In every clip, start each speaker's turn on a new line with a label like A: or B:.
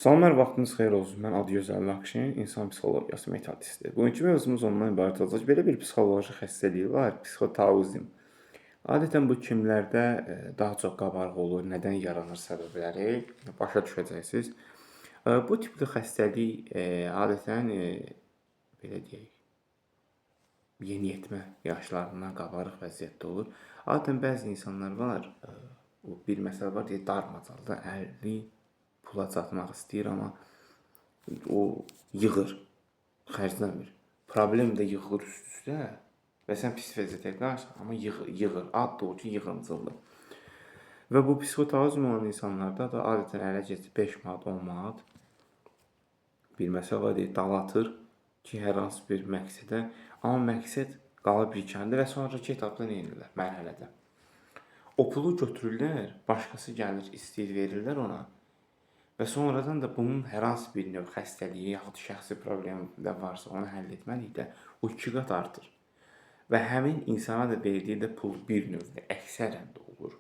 A: Salamlar, vaxtınız xeyir olsun. Mən Adıgözəl Nakşin, insan psixologiyası metodisti. Bugünkü mövzumuz ondan ibarət olacaq. Belə bir psixoloji xəstəlik var, psixotauzm. Adətən bu kimlərdə daha çox qabarıq olur, nədən yaranır səbəbləri başa düşəcəksiniz. Bu tipli xəstəlik adətən belə deyək, yeniyetmə yaşlarından qabarıq vəziyyətdə olur. Adətən bəzi insanlar var, bu bir məsələ var deyə darmadağında 50 pula çatmaq istəyir, amma o yığır, xərcləmir. Problem də yığılır üst-üstə və sən pis vəziyyətə qalırsan, amma yığır. Ad da o ki, yığımcıldır. Və bu psixotauzm olan insanlarda da adətən ələ keçir 5 manat, 10 manat bir məsələ var deyə dal atır ki, hər hansı bir məqsədə. Amma məqsəd qalıb ikəndə və sonraki etapda nə edirlər? Mərhələdə. O pulu götürürlər, başqası gəlir, istəyir, verirlər ona. Və sonradan da bunun hər hansı bir növ xəstəliyi yaxud şəxsi problemi də varsa, onu həll etməlikdə o 2 qat artır. Və həmin insana da verdiyi də pul bir növdə əksərən də olur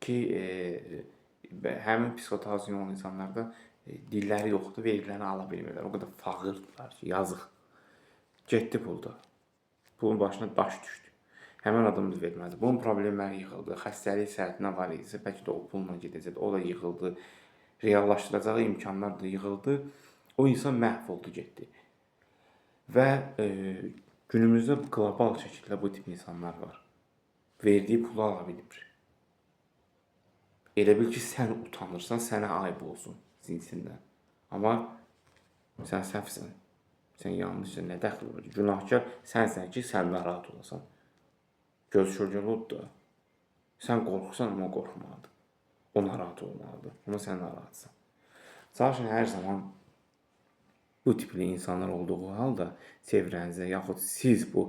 A: ki, həmin psixotauzm olan insanlarda dilləri yoxdur, verdiklərini ala bilmirlər. O qədər fağırdılar ki, yazıq. Getdi pulda. Pulun başına daş düşdü. Həmin adam da vermədi. Bunun problemləri yığıldı. Xəstəlik səhhətinə var idisə, bəlkə də o pulla gedəcəkdi. O da yığıldı. Reallaşdıracağı imkanlar da yığıldı. O insan məhv oldu, getdi. Və günümüzdə qlobal şəkildə bu tip insanlar var. Verdiyi pulu ala bilmir. Elə bil ki, sən utanırsan, sənə ayıb olsun cinsindən. Amma sən səhvsən. Sən yanlışsan, nə dəxli var? Günahkar sənsən ki, sən narahat olasan. Göz kölgəli oldu da. Sən qorxursan, amma qorxmalıdır. O narahat olmalıdır. Amma sən narahatsan. Çalışın hər zaman bu tipli insanlar olduğu halda çevrənizdə, yaxud siz bu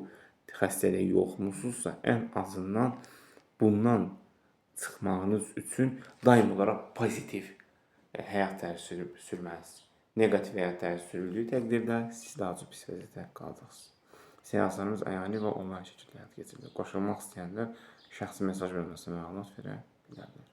A: xəstəliyi yoxmusunuzsa, ən azından bundan çıxmağınız üçün daim olaraq pozitiv həyat tərzi sürməlisiniz. Negativ həyat tərzi sürüldüyü təqdirdə siz daha çox pis vəziyyətdə qalacaqsınız. Seanslarımız əyani və onlayn şəkildə həyata keçirilir. Qoşulmaq istəyənlər şəxsi mesaj bölməsinə məlumat verə bilərlər.